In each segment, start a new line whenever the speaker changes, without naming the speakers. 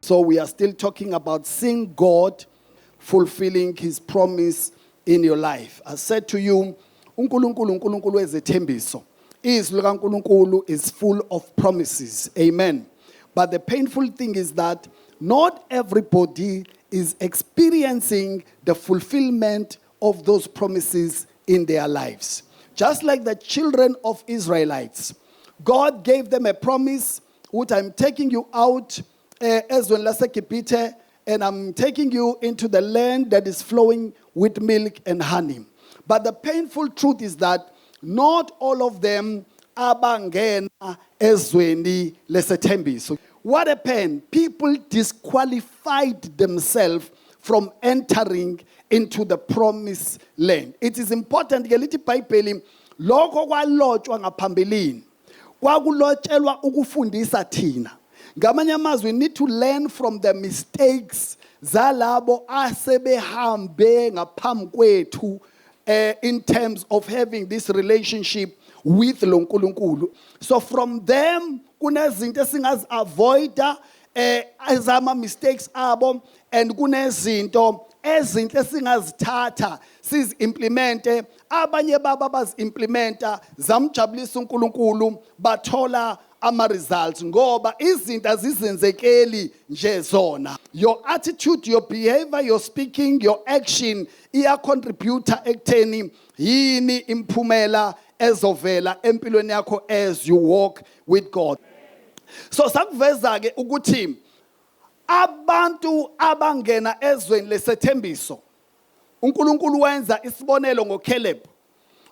So we are still talking about seeing God fulfilling his promise in your life. I said to you, uNkulunkulu ezethembiso. Izwi likaNkulunkulu is full of promises. Amen. But the painful thing is that not everybody is experiencing the fulfillment of those promises in their lives. Just like the children of Israelites, God gave them a promise, which I'm taking you out ezweni laseGibhithe, and I'm taking you into the land that is flowing with milk and honey. But the painful truth is that not all of them abangena ezweni lesethembiso. What happened? People disqualified themselves from entering into the promised land. It is important ke lithi iBhayibheli lokho kwalotshwa ngaphambilini kwakulotshelwa ukufundisa thina. Ngamanye amazwi, we need to learn from the mistakes zalabo asebehambe ngaphambi kwethu in terms of having this relationship with lo nkulunkulu. So from them kunezinto esingazi-avoida ezama mistakes abo, and kunezinto ezinhle esingazithatha sizi-implemente. Abanye baba bazi-implementa zamjabulisa uNkulunkulu bathola ama-results ngoba izinto azizenzekeli nje zona. Your attitude, your behavior, your speaking, your action iya-contributor ekutheni yini imphumela ezovela empilweni yakho as you walk with God. So sakuveza ke ukuthi abantu abangena ezweni lesethembiso, uNkulunkulu wenza isibonelo ngoCaleb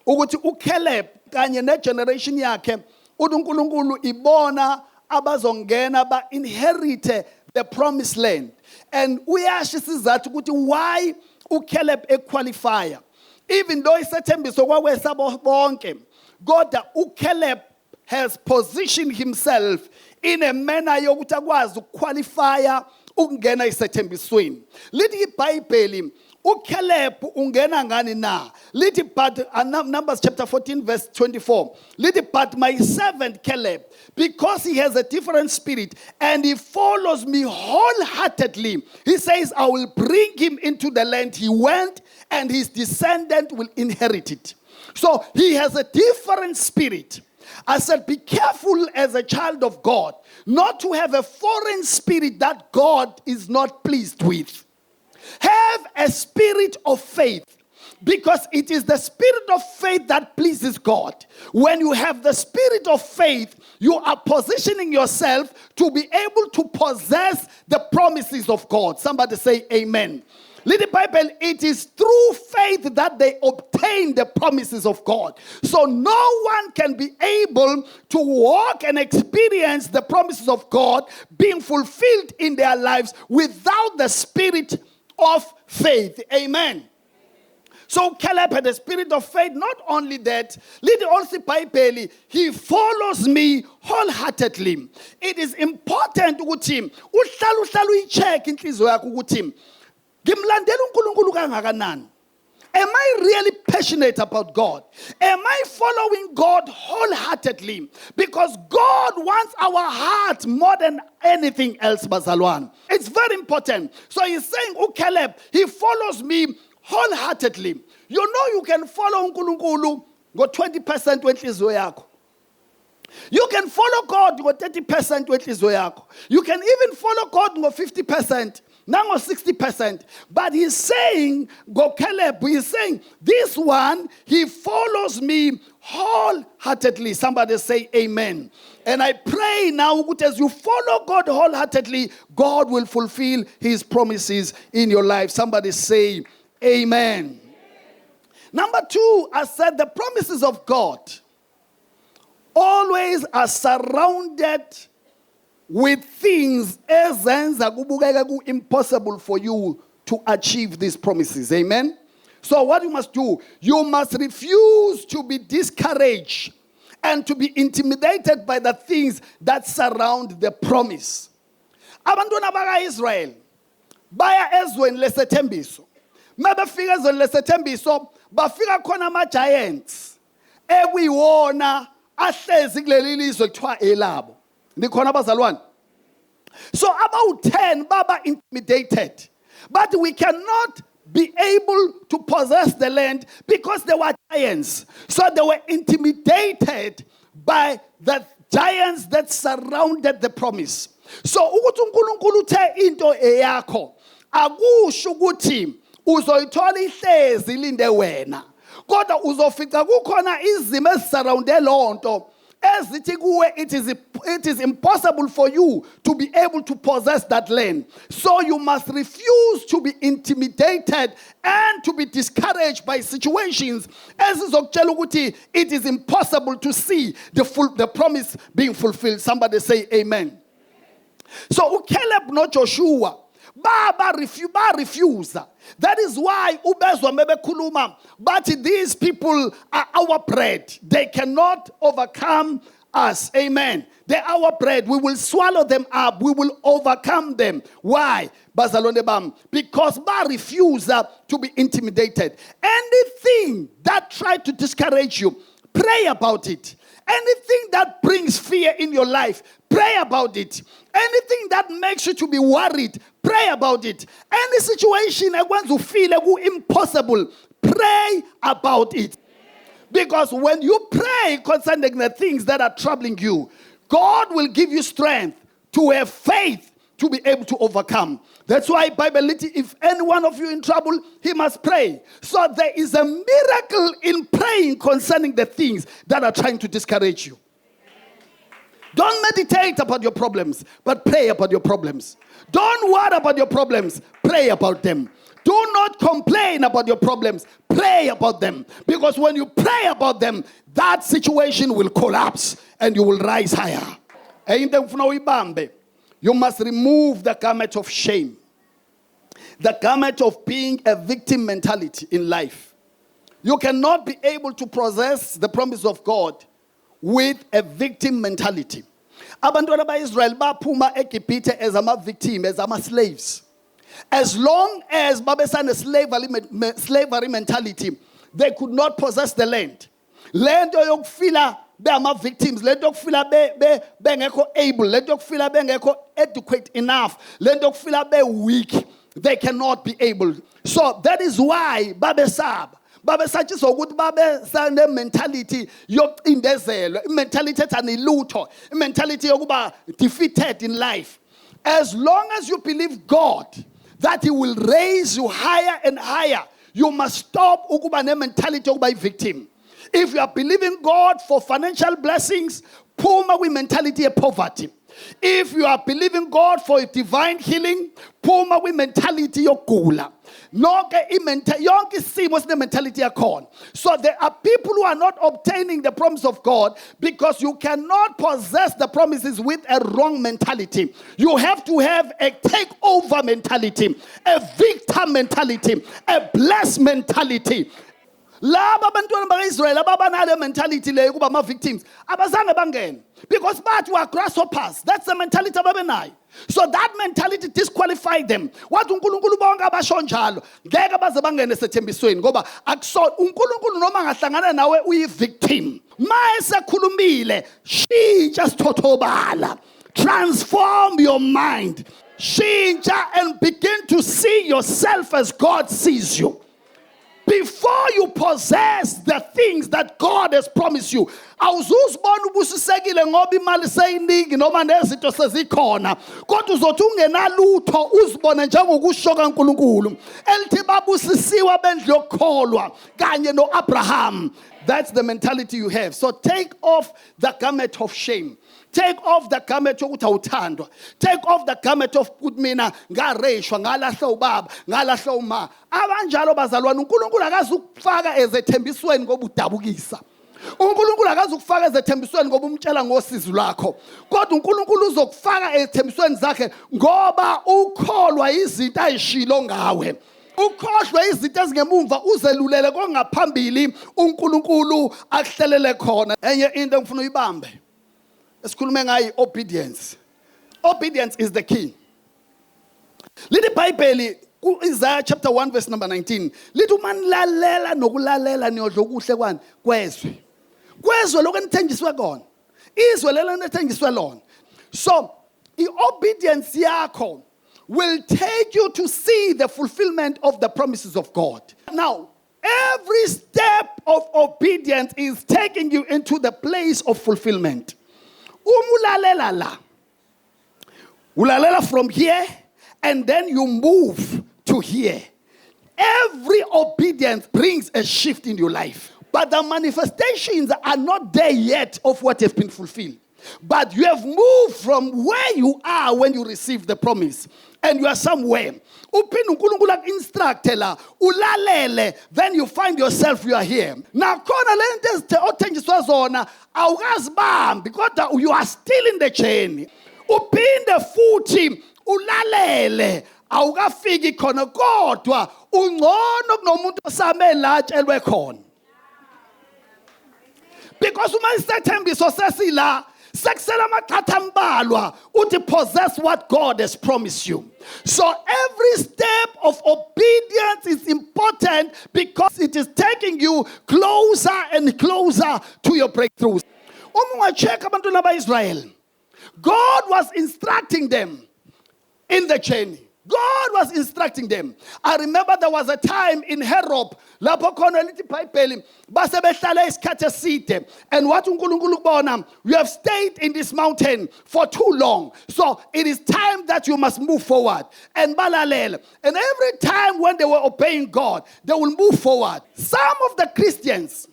ukuthi uCaleb kanye negeneration yakhe uNkulunkulu ibona abazongena ba-inherite the promised land. And uyasho isizathu ukuthi why uCaleb equalifier. Even though isethembiso kwakwesabo bonke, kodwa uCaleb has positioned himself in a manner yokuthi akwazi ukuqualifya ukungena isethembisweni. Lithi iBhayibheli uCaleb ungena ngani na? Lithi but Numbers chapter 14 verse 24. Lithi but my servant Caleb, because he has a different spirit and he follows me wholeheartedly, he says I will bring him into the land he went and his descendant will inherit it. So he has a different spirit. I said, be careful as a child of God not to have a foreign spirit that God is not pleased with. Have a spirit of faith, because it is the spirit of faith that pleases God. When you have the spirit of faith, you are positioning yourself to be able to possess the promises of God. Somebody say amen. Little Bible, it is through faith that they obtain the promises of God. So no one can be able to walk and experience the promises of God being fulfilled in their lives without the spirit of faith. Amen. So Caleb had a spirit of faith. Not only that, little also Bible, he follows me wholeheartedly. It is important ukuthi uhlala uyicheck inhliziyo yakho ukuthi ngimlandela uNkulunkulu kangakanani. Am I really passionate about God? Am I following God wholeheartedly? Because God wants our heart more than anything else, bazalwane. It's very important. So he's saying, Caleb, he follows me wholeheartedly. You know you can follow uNkulunkulu ngo-20% wenhliziyo yakho. You can follow God ngo-30% wenhliziyo yakho. You can even follow God ngo-50%. Now 60%. But he's saying, go Caleb, he's saying, this one, he follows me wholeheartedly. Somebody say amen. And I pray now, as you follow God wholeheartedly, God will fulfill his promises in your life. Somebody say amen. Number 2, I said the promises of God always are surrounded with things ezenza kubukeka impossible for you to achieve these promises. Amen. So what you must do, you must refuse to be discouraged and to be intimidated by the things that surround the promise. Abantwana baka-Israel baya ezweni lesethembiso. Mabefika ezweni lesethembiso, bafika khona ama-giants ekuyiwona ahlezi kuleli lizwe kuthiwa elabo. Nikhona abazalwane? So about 10 baba intimidated. But we cannot be able to possess the land because there were giants. So they were intimidated by the giants that surrounded the promise. So ukuthi uNkulunkulu uthe into eyakho akusho ukuthi uzoyithola ihlezi linde wena. Kodwa uzofica kukhona izimo ezisurrounde lonto ezithi kuwe it is impossible for you to be able to possess that land. So you must refuse to be intimidated and to be discouraged by situations ezizokutshela ukuthi it is impossible to see the promise being fulfilled. Somebody say amen. So Caleb no Joshua refuse. That is why ubezwa mebekhuluma but these people are our bread. They cannot overcome us. Amen. They are our bread. We will swallow them up. We will overcome them. Why? Bazalwane bam? Because ba refuse to be intimidated. Anything that tries to discourage you, pray about it. Anything that brings fear in your life, pray about it. Anything that makes you to be worried, pray about it. Any situation that wants to feel impossible, pray about it. Because when you pray concerning the things that are troubling you, God will give you strength to have faith to be able to overcome. That's why Bible, if any one of you in trouble, he must pray. So there is a miracle in praying concerning the things that are trying to discourage you. Don't meditate about your problems, but pray about your problems. Don't worry about your problems, pray about them. Do not complain about your problems, pray about them. Because when you pray about them, that situation will collapse and you will rise higher. You must remove the garment of shame. The garment of being a victim mentality in life. You cannot be able to possess the promise of God with a victim mentality. Abantwana ba-Israel baphuma eGibhithe as ama-victim, as ama-slaves. As long as babesana slavery mentality, they could not possess the land. Land yokufila be ama-victims, land yokufila bengekho able, land yokufila bengekho adequate enough, land yokufila be weak. They cannot be able. So that is why babesaba. Babesatshizwa ukuthi babesane mentality yokucindezelo, mentality ethanilutho, mentality yokuba defeated in life. As long as you believe God that he will raise you higher and higher, you must stop ukuba ne mentality yokuba victim. If you are believing God for financial blessings, phuma with mentality of poverty. If you are believing God for divine healing, phuma with mentality yokugula. Yonke isimo sine mentality yakhona. So there are people who are not obtaining the promise of God because you cannot possess the promises with a wrong mentality. You have to have a takeover mentality, a victor mentality, a blessed mentality. Laba abantwana baka-Israel ababanale mentality le kuba ama-victims abazange bangene because bathi were grasshoppers. That's the mentality ababenayo. So that mentality disqualified them. Wathi uNkulunkulu bonke abasho njalo ngeke baze bangene sethembisweni ngoba akuso uNkulunkulu noma ngahlangana nawe uyi-victim. Ma esekhulumile shintsha sithotobala. Transform your mind. Shintsha and begin to see yourself as God sees you. Before you possess the things that God has promised you, awuzuzibona ubusisekile ngoba imali seyiningi noma nezinto sezikhona kodwa uzothi ungenalutho uzibone njengokusho kaNkulunkulu elithi babusisiwe bendlu yokukholwa kanye noAbraham. That's the mentality you have. So take off the garment of shame. Take off the garment yokuthi awuthandwa. Take off the garment of ukuthi mina ngareshwa ngalahla ubaba ngalahla uma. Abanjalo bazalwane uNkulunkulu akazukufaka ezethembisweni ngoba udabukisa. uNkulunkulu akazukufaka ezethembisweni ngoba umtshela ngosizo lwakho. Kodwa uNkulunkulu uzokufaka ezethembisweni zakhe ngoba ukholwa izinto ayishilo ngawe. Ukhohlwe izinto ezingemumva uzelulele kongaphambili uNkulunkulu akuhlelele khona. Enye into engifuna uyibambe. Esikhulume ngayo obedience. Obedience is the key. Lithi iBhayibheli ku-Isaiah chapter 1 verse number 19 lithi uma nilalela nokulalela niyodla okuhle kwani kwezwe. Kwezwe lokho enithenjiswe kona. Izwe lelo enithenjiswe lona. So I-obedience yakho will take you to see the fulfillment of the promises of God. Now, every step of obedience is taking you into the place of fulfillment. Ulalela from here, and then you move to here. Every obedience brings a shift in your life. But the manifestations are not there yet of what has been fulfilled. But you have moved from where you are when you received the promise. And you are somewhere. Ulalele, then you find yourself, you are here. Now, because you are still in the chain. Upinde futhi ulalele awukafiki khona kodwa ungcono kunomuntu osame la tshelwe khona. Because uma isethembiso sesila sekusela amaqhatha ambalwa uthi possess what God has promised you. So every step of obedience is important because it is taking you closer and closer to your breakthroughs. Uma ungacheka abantwana ba-Israel, God was instructing them in the journey. God was instructing them. I remember there was a time in Herop, lapho khona lithi iBhayibheli base behlala isikhathi eside, and wathi uNkulunkulu kubona, you have stayed in this mountain for too long, so it is time that you must move forward. And balalele, and every time when they were obeying God, they will move forward. Some of the Christians,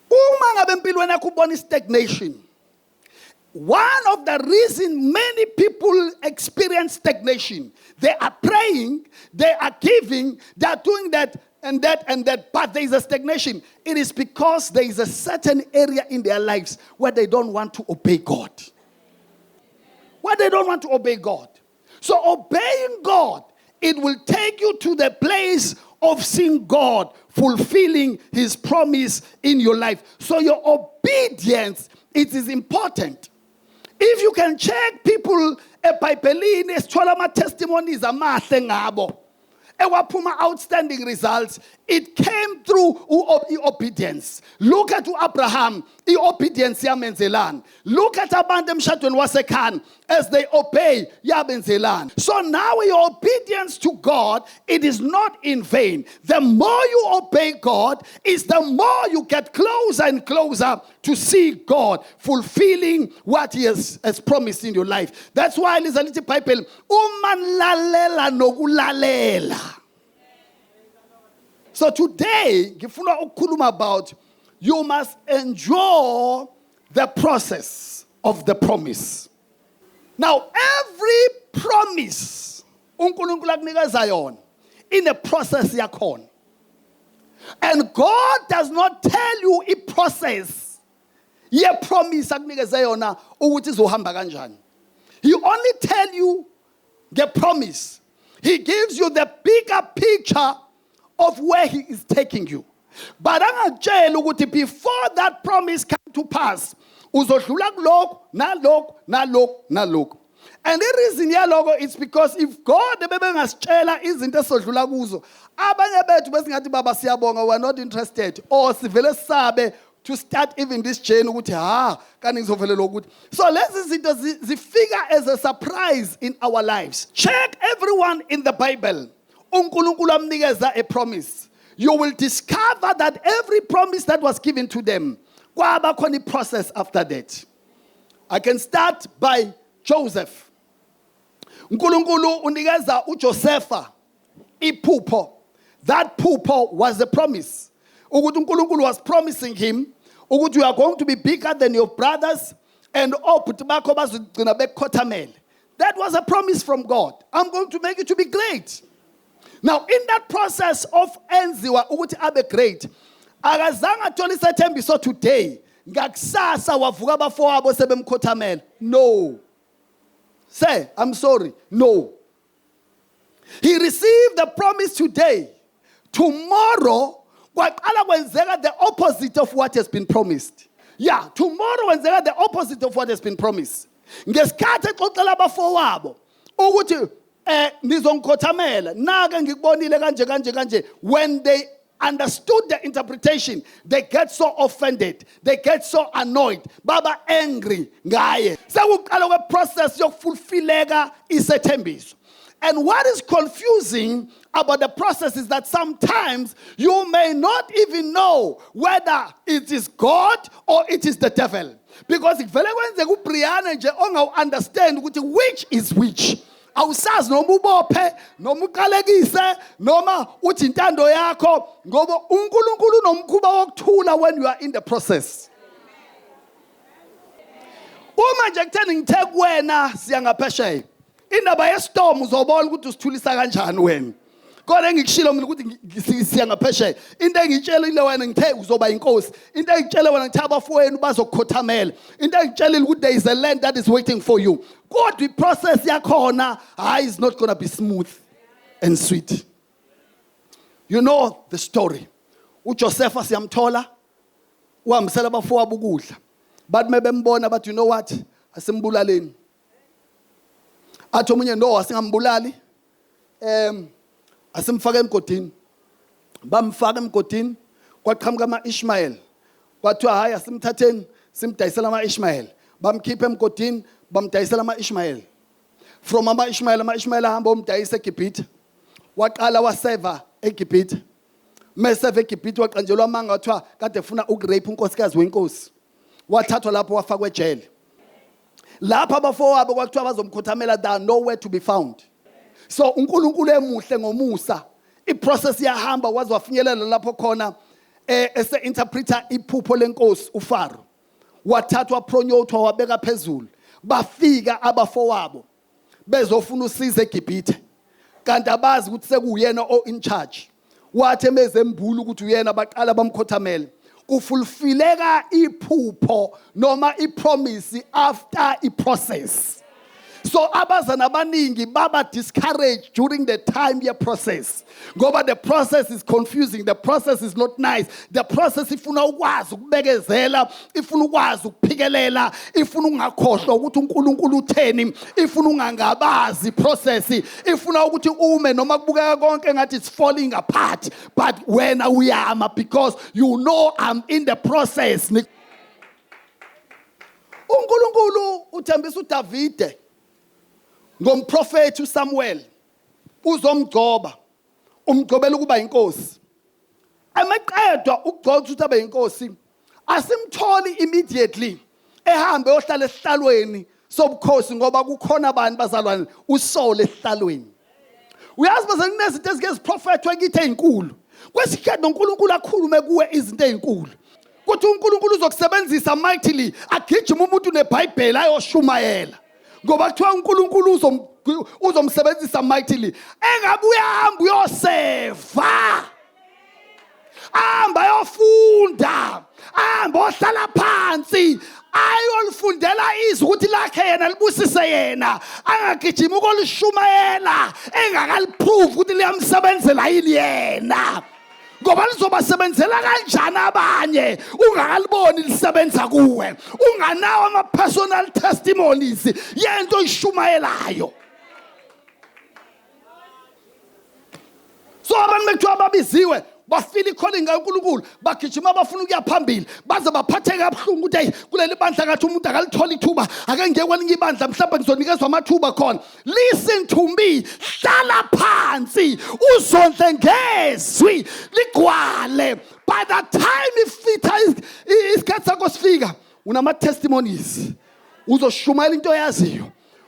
uma ngabe empilweni yakho ubona stagnation, one of the reasons many people experience stagnation, they are praying, they are giving, they are doing that and that and that, but there is a stagnation. It is because there is a certain area in their lives where they don't want to obey God. Where they don't want to obey God. So obeying God, it will take you to the place of seeing God fulfilling his promise in your life. So your obedience, it is important. If you can check people eBhayibhelini esithola ama-testimonies amahle ngabo ewaphuma outstanding results, it came through obedience. Look at Abraham, obedience yamenzelana. Look at abantu emshadweni waseKhan, as they obey yabenzelana. So now your obedience to God, it is not in vain. The more you obey God, is the more you get closer and closer to see God fulfilling what he has promised in your life. That's why listen to Bible, umanlalela nokulalela. So today, ngifuna ukukhuluma about you must enjoy the process of the promise. Now, every promise uNkulunkulu akunikeza yona in a process yakhona. And God does not tell you a process ye promise akunikeza yona ukuthi izohamba kanjani. He only tell you the promise. He gives you the bigger picture of where he is taking you. But angakutshela ukuthi before that promise come to pass, uzodlula kulokho nalokho nalokho nalokho. And the reason yalokho is because if God ebebengasitshela izinto esodlula kuzo, abanye bethu besingathi baba siyabonga, we are not interested, or sivele sabe to start even this chain ukuthi kanti ngizovelela ukuthi. So lezi zinto zifika as a surprise in our lives. Check everyone in the Bible. uNkulunkulu amnikeza a promise. You will discover that every promise that was given to them, kwaba khona process after that. I can start by Joseph. uNkulunkulu unikeza uJosepha iphupho. That phupho was the promise. Ukuthi uNkulunkulu was promising him ukuthi you are going to be bigger than your brothers and obhuti bakho bazogcina bekhothamele. That was a promise from God. I'm going to make you to be great. Now, in that process of enziwa ukuthi abe great, akazange athole isethembiso today, ngakusasa wavuka abafowabo sebemkhothamela. No. Say, I'm sorry. No. He received the promise today. Tomorrow, kwaqala kwenzeka the opposite of what has been promised. Yeah, tomorrow kwenzeka the opposite of what has been promised. Ngesikhathi exoxela abafowabo ukuthi nizongikhothamela nake ngikubonile kanje kanje kanje, when they understood the interpretation, they get so offended, they get so annoyed, baba angry ngaye. Sekuqala kwe process yokufulfileka isethembiso. And what is confusing about the process is that sometimes you may not even know whether it is God or it is the devil. Because if vele kwenzeka uBrian nje ongawu-understand ukuthi which is which. Awusazi noma ubophe noma uqalekise noma uthi intando yakho ngoba uNkulunkulu unomkhuba wokuthula when you are in the process. Uma nje kutheni ngithe kuwena siya ngaphesheya. Indaba yestorm uzobona ukuthi usithulisa kanjani wena. Kodwa engikushilo mina ukuthi siya ngaphesheya. Into engitshelile wena ngithe uzoba inkosi. Into engitshele wena ngithe abafowenu bazokukhothamela. Into engitshelile ukuthi there is a land that is waiting for you. Kodwa iprocess yakhona is not going to be smooth and sweet. You know the story. uJoseph siyamthola uhambisela abafowabo ukudla. But mebembona but you know what? Asimbulaleni. Athi omunye no asingambulali. Asimfaka emgodini. Bamfaka emgodini kwaqhamuka ama-Ishmael. Kwathiwa hayi asimthatheni simdayisela ama-Ishmael. Bamkhipha emgodini bamdayisela ama-Ishmael. From ama-Ishmael ahamba umdayisa eGibhithe. Waqala waseva eGibhithe. Meseva eGibhithe waqanjelwa amanga wathiwa kade efuna ukurape unkosikazi wenkosi. Wathathwa lapho wafakwa ejele. Lapha abafowabo kwathiwa bazomkhothamela they are nowhere to be found. So uNkulunkulu emuhle ngomusa iprocess yahamba waze wafinyelela lapho khona ese interpreter iphupho lenkosi uFaro. Wathathwa pronyothwa wabeka phezulu. Bafika abafowabo bezofuna usiza eGibhithe. Kanti abazi ukuthi sekuyena in charge. Wathi emezembulu ukuthi uyena baqala bamkhothamela. Kufulfileka iphupho noma ipromise after iprocess. So abazana abaningi baba discouraged during the time year process. Ngoba the process is confusing, the process is not nice. The process ifuna ukwazi ukubekezela, ifuna ukwazi ukuphikelela, ifuna ungakhohlwa ukuthi uNkulunkulu utheni, ifuna ungangabazi process, ifuna ukuthi ume noma kubukeka konke ngathi it's falling apart, but wena uyama because you know I'm in the process. uNkulunkulu uthembisa uDavide ngomprofeti uSamuel uzomgcoba umgcobela ukuba inkosi. Amaqedwa ukugcoba ukuthi abe inkosi asimtholi immediately ehambe ohlala esihlalweni sobukhosi ngoba kukhona abantu bazalwane uSaul esihlalweni. Uyazi bazalwane nezinto ezike ziprofethwe kithi ezinkulu. Kwesikhathi uNkulunkulu akhulume kuwe izinto ezinkulu. Kuthi uNkulunkulu uzokusebenzisa mightily agijima umuntu neBhayibheli ayoshumayela. Ngoba kuthiwa uNkulunkulu uzomsebenzisa mightily. Engabe uyahamba uyoseva. Ahamba yofunda. Ahamba ohlala phansi. Ayolifundela izwi ukuthi lakhe yena libusise yena. Angagijima ukulishumayela. Engakaliprove ukuthi liyamsebenzela yini yena. Ngoba lizobasebenzela kanjani abanye ungakaliboni lisebenza kuwe unganawo ama personal testimonies yento oyishumayelayo. So abantu bekuthiwa babiziwe bafila ikholinga kaNkulunkulu bagijima bafuna ukuya phambili baze baphatheke kabuhlungu ukuthi kuleli bandla ngathi umuntu akalithola ithuba ake ngeke kwelinye ibandla mhlawumbe ngizonikezwa amathuba khona. Listen to me, hlala phansi uzondle ngezwi ligcwale. By the time ifitha isikhathi sakho sifika unama testimonies uzoshumayela into yaziyo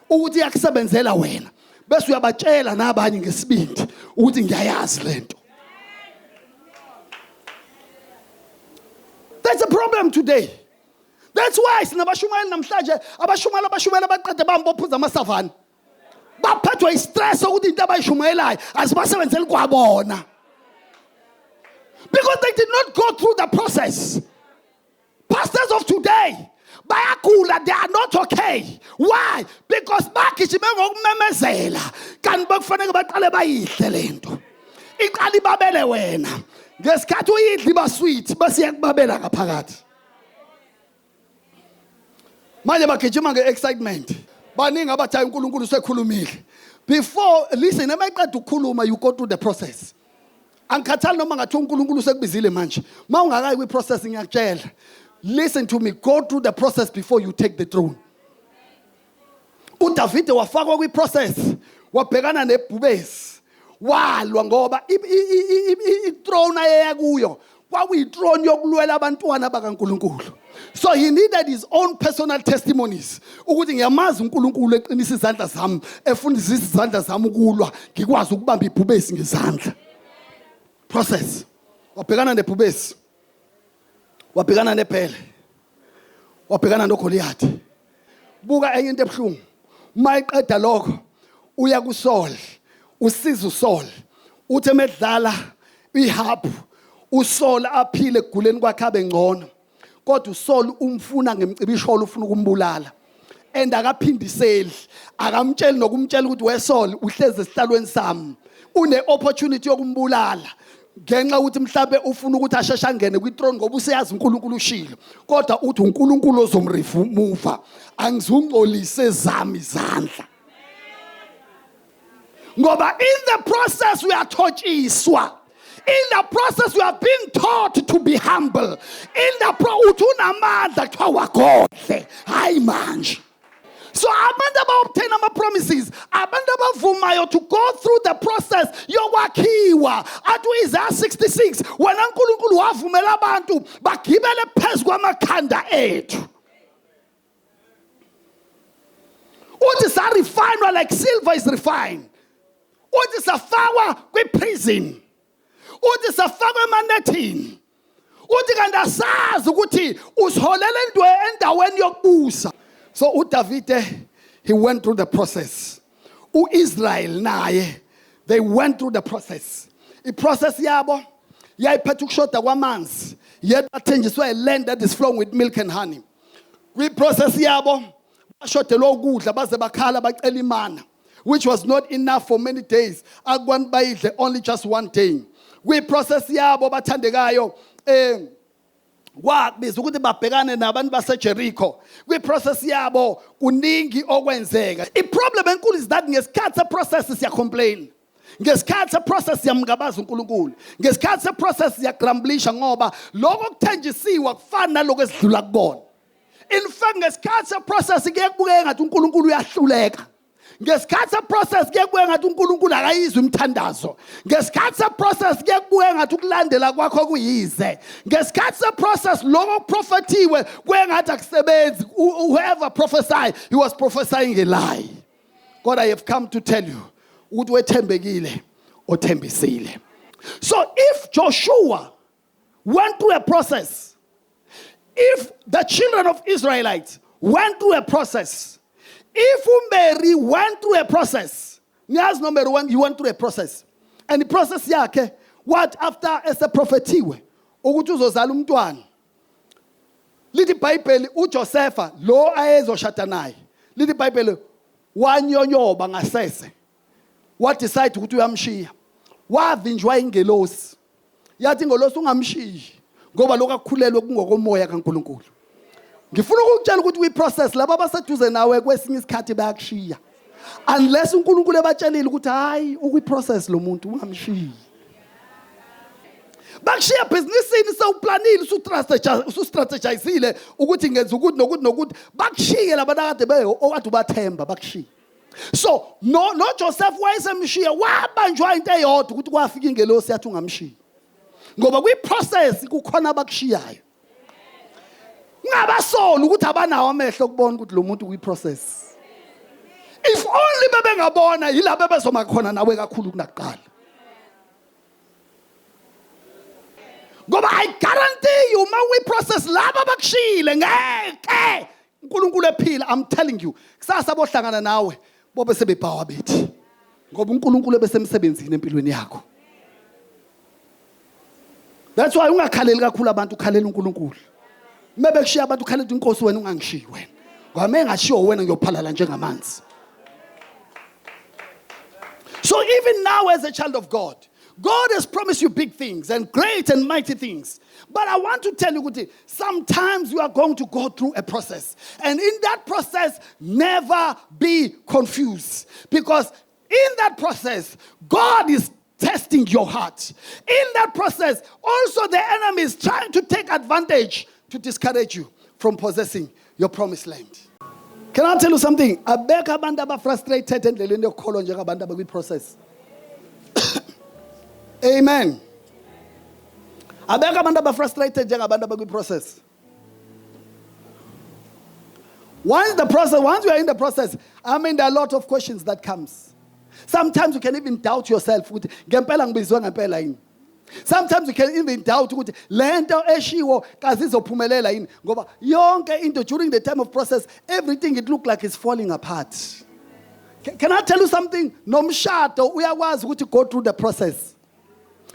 ukuthi iyakusebenzela wena bese uyabatshela nabanye ngesibindi ukuthi ngiyayazi lento. That's a problem today. That's why sinabashumayeli namhlanje abashumayela baqede bambophuza amasavana. Baphethwa istress ukuthi into abayishumayelayo azibasebenzeli kwabona. Because they did not go through the process. Pastors of today bayagula, they are not okay. Why? Because bagijime ngokumemezela kanti bekufanele baqale bayihle lento. Iqali babele wena. Ngesikhathi uyidli ba sweet basiya kubabela ngaphakathi. Manje bagijima ngeexcitement. Baningi abathi uNkulunkulu usekhulumile. Before listen, emayiqeda ukukhuluma you go through the process. Angikhathali noma ngathi uNkulunkulu sekubizile manje. Mawungakayi kwi-process ngiyakutshela. Listen to me, go through the process before you take the throne. uDavide wafakwa kwi-process, wabhekana nebhubesi, walwa ngoba i-throne ayeya kuyo kwakuyi-throne yokulwela abantwana bakaNkulunkulu. So he needed his own personal testimonies ukuthi ngiyamazi uNkulunkulu eqinisa izandla zami, efundisa izandla zami ukulwa, ngikwazi ukubamba ibhubesi ngezandla. Process. Wabhekana nebhubesi, wabhekana nephele, wabhekana noGoliath. Buka enye into ebuhlungu, mayiqeda lokho uya kuSaul, usiza uSaul, uthi emedlala iharp, uSaul aphile eguleni kwakhe abe ngcono, kodwa uSaul umfuna ngemcibisholo, ufuna ukumbulala, and akaphindiseli, akamtsheli nokumtshela ukuthi weSaul uhleze esihlalweni sami, une opportunity yokumbulala ngenxa ukuthi mhlambe ufuna ukuthi asheshe angene kwi-throne ngoba useyazi uNkulunkulu ushilo, kodwa uthi uNkulunkulu ozomremuva, angizungcolise zami izandla. Ngoba in the process we are thotshiswa. In the process we are being taught to be humble. In the uthi unamandla kuthiwa wagodle, hayi manje. So abantu abawobtain ama-promises, abantu abavumayo to go through the process yokwakhiwa. Athi Isaiah 66, wena uNkulunkulu wavumela abantu bagibele phezu kwamakhanda ethu. Uthi sa-refinwa like silver is refined. Uthi safakwa kwi-prison. Uthi safakwa emanethini. Uthi kanti asazi ukuthi usiholele endaweni yokubusa. So uDavide, he went through the process. U-Israel naye, they went through the process. I-process yabo yayiphethe ukushoda kwamanzi, yet bathenjiswa a land that is flowing with milk and honey. Kwi-process yabo bashodelwa ukudla baze bakhala bacela imana, which was not enough for many days. Akwantu bayidle only just one day. Kwi-process yabo bathandekayo kwakubiza ukuthi babhekane nabantu baseJericho. Kwi-process yabo kuningi okwenzeka. I-problem enkulu is that ngesikhathi se-process siyacomplain. Ngesikhathi se-process siyamngabaza uNkulunkulu. Ngesikhathi se-process siyagrumblisha ngoba lokho kuthenjisiwe kufana nalokho esidlula kubona. In fact, ngesikhathi se-process kuye kubukeka ngathi uNkulunkulu uyahluleka. Ngesikhathi se-process kuye kubukeka ngathi uNkulunkulu akayizwa umthandazo. Ngesikhathi se-process kuye kubukeka ngathi ukulandela kwakho kuyize. Ngesikhathi se-process lokho kuprophethiwe kuye ngathi akusebenzi. Whoever prophesied, he was prophesying a lie. God, I have come to tell you ukuthi wethembekile othembisile. So if Joshua went through a process, if the children of Israelites went through a process, if Mary went through a process, Niaz number one, you went through a process. And the process yakhe, what after eseprophetiwe, ukuthi uzozala umntwana. Lithi iBhayibheli uJosepha lo ayezoshada naye. Lithi iBhayibheli wanyonyoba ngasese. What decide ukuthi uyamshiya. Wavinjwa ingelosi. Yathi ingelosi ungamshiyi ngoba lokho akukhulelwe kungokomoya kaNkulunkulu. Ngifuna ukukutshela ukuthi kwi-process laba abaseduze nawe kwesinye isikhathi bayakushiya. Unless uNkulunkulu ebatshelile ukuthi hayi ukwi-process lo muntu ungamshiyi. Bakushiya businessini sewuplanile usu-strategizile ukuthi ngenza ukuthi nokuthi bakushiye laba nakade okade ubathemba bakushiye. So no Joseph wayesemshiya wabanjwa into eyodwa ukuthi kwafika ingelosi yathi ungamshiyi. Ngoba kwi-process kukhona abakushiyayo. Ngabasola ukuthi abanawo amehlo kubona ukuthi lo muntu kwi-process. If only bebengabona yilabo bezoma khona nawe kakhulu kunakuqala. Ngoba I guarantee you ma we-process labo abakushile ngeke uNkulunkulu ephila. I'm telling you, kusasa bohlangana nawe bobe sebebhawa bethi ngoba uNkulunkulu ebesemsebenzini empilweni yakho. That's why ungakhaleli kakhulu abantu, ukhalela uNkulunkulu. Maybe kushiya abantu ukhalela inkosi wena ungangishiyi wena. Ngoba mengashiyo wena ngiyophalala njengamanzi. So even now as a child of God, God has promised you big things and great and mighty things. But I want to tell you, Kuti, sometimes you are going to go through a process. And in that process, never be confused. Because in that process, God is testing your heart. In that process, also the enemy is trying to take advantage to discourage you from possessing your promised land. Can I tell you something? Abeka abantu aba frustrated endleleni yokukholwa njengabantu abakwi process. Amen. Abeka abantu aba frustrated njengabantu abakwi process. Once we are in the process, I mean, there are a lot of questions that comes. Sometimes you can even doubt yourself. Sometimes you can even doubt during the time of process, everything it looked like is falling apart. Can I tell you something? Nomshado uyakwazi ukuthi go through the process.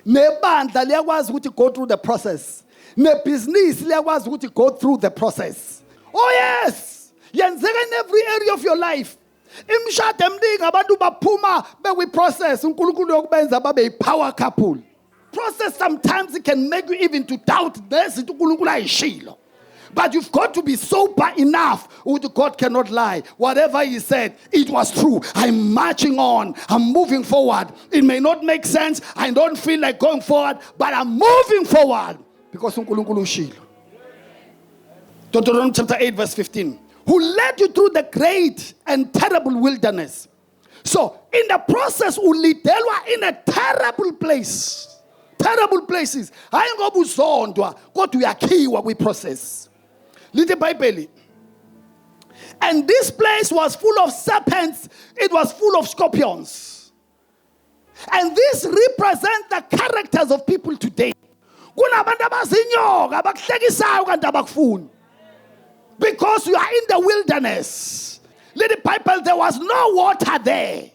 Nebandla liyakwazi ukuthi go through the process. Nebhizinisi liyakwazi ukuthi go through the process. Oh yes. Yenzeka in every area of your life. Imshado emningi abantu baphuma bewi process uNkulunkulu yokubenza babe yi-power couple. Process sometimes it can make you even to doubt this into uNkulunkulu ayishilo. But you've got to be sober enough. God cannot lie. Whatever he said, it was true. I'm marching on. I'm moving forward. It may not make sense. I don't feel like going forward, but I'm moving forward because uNkulunkulu ushilo. Deuteronomy chapter 8 verse 15. Who led you through the great and terrible wilderness. So, in the process, ulidelwa in a terrible place. Terrible places. Hayi ngoba uzondwa, kodwa uyakhiwa kwi process. Little Bible. And this place was full of serpents. It was full of scorpions. And this represents the characters of people today. Kunabantu abazinyoka abakuhlekisayo kanti abakufuni. Because you are in the wilderness. Little Bible, there was no water there.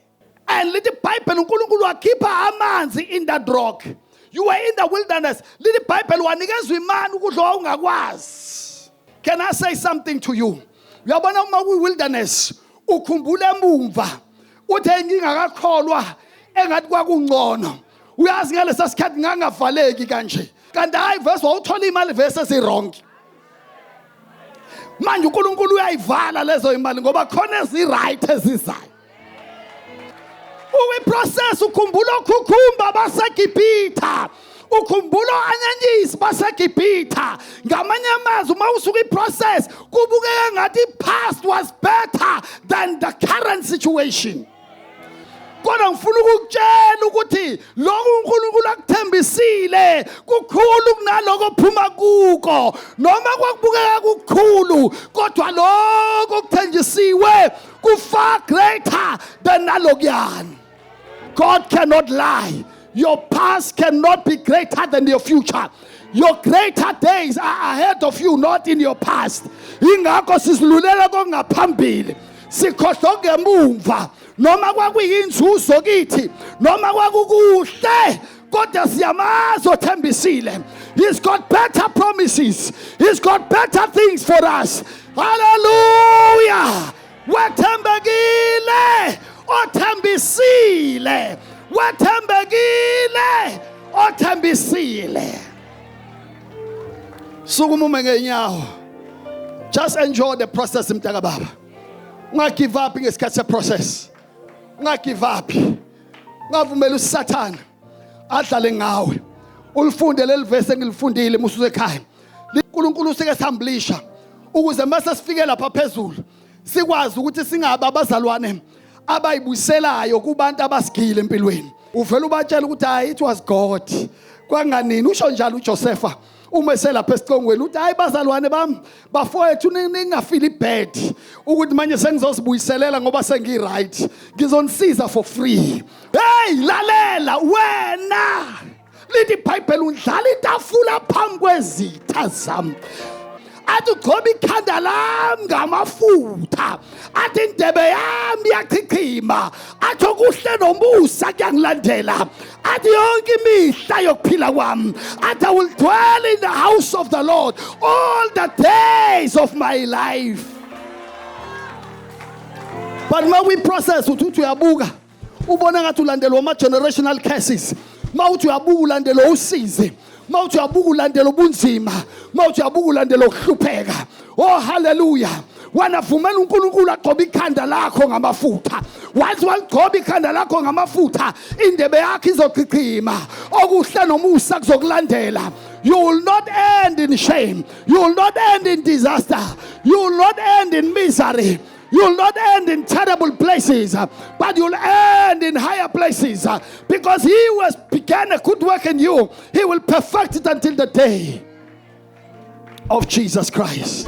And little Bible, uNkulunkulu wakhipha amanzi in that rock. You were in the wilderness. Little Bible, wanikezwe imani ukudla ungakwazi. Can I say something to you? Uyabona uma ku wilderness, ukhumbula emumva. Uthe ngingakakholwa engathi kwakungcono. Uyazi ngalesa sikhathi ngangavaleki kanje. Kanti hayi verse wawuthola imali verse esirong. Manje uNkulunkulu uyayivala lezo imali ngoba khona ezi-right ezizayo. Uwi-process ukhumbula ukhukhumba baseGibhitha. Ukhumbula anyanyisi baseGibhitha. Ngamanye amazwi uma usuka i-process kubukeka ngathi i-past was better than the current situation. Kodwa ngifuna ukukutshela ukuthi lokhu uNkulunkulu akuthembisile kukhulu kunaloko ophuma kuko noma kwakubukeka kukhulu kodwa lokho okuthenjisiwe kufar greater than nalokuyana. God cannot lie. Your past cannot be greater than your future. Your greater days are ahead of you, not in your past. Ingakho sisilulela kongaphambili. Sikhohlwa ngemumva. Noma kwakuyinzuzo kithi noma kwakukuhle kodwa siyamazi othembisile. He's got better promises. He's got better things for us. Hallelujah. Wethembekile othembisile. Wethembekile othembisile. Sukumume ngenyawo. Just enjoy the process mntaka baba. Unga give up ngesikhathi se process. Unga give up. Ungavumela uSathane adlale ngawe. Ulifunde leli verse engilifundile musuze ekhaya. uNkulunkulu useke sihamblisha ukuze mase sifike lapha phezulu sikwazi ukuthi singabe abazalwane abayibuyiselayo kubantu abasigile empilweni. Uvela ubatshela ukuthi hayi it was God. Kwanganini usho njalo uJosepha uma eselapha esicongweni uthi hayi bazalwane bami bafowethu ningafeel bad ukuthi manje sengizosibuyiselela ngoba sengi right ngizonisiza for free. Hey lalela wena lithi iBhayibheli undlala itafula phambi kwezitha zami. Athi ugcoba ikhanda lami ngamafutha. Athi indebe yami iyachichima. Athi okuhle nomusa kuyangilandela. Athi yonke imihla yokuphila kwami. Athi I will dwell in the house of the Lord all the days of my life. But when we process uthi uyabuka ubona ngathi ulandelwa ama generational curses. Mawuthi uyabuka ulandelwa usize. Mawuthi uyabuka ulandela ubunzima. Mawuthi uyabuka ulandela ukuhlupheka. Oh hallelujah. wena vumela uNkulunkulu agcobe ikhanda lakho ngamafutha. Once waligcoba ikhanda lakho ngamafutha, indebe yakho izochichima, okuhle nomusa kuzokulandela. You will not end in shame. You will not end in disaster. You will not end in misery. You will not end in terrible places, but you will end in higher places, because he who has begun a good work in you, he will perfect it until the day of Jesus Christ.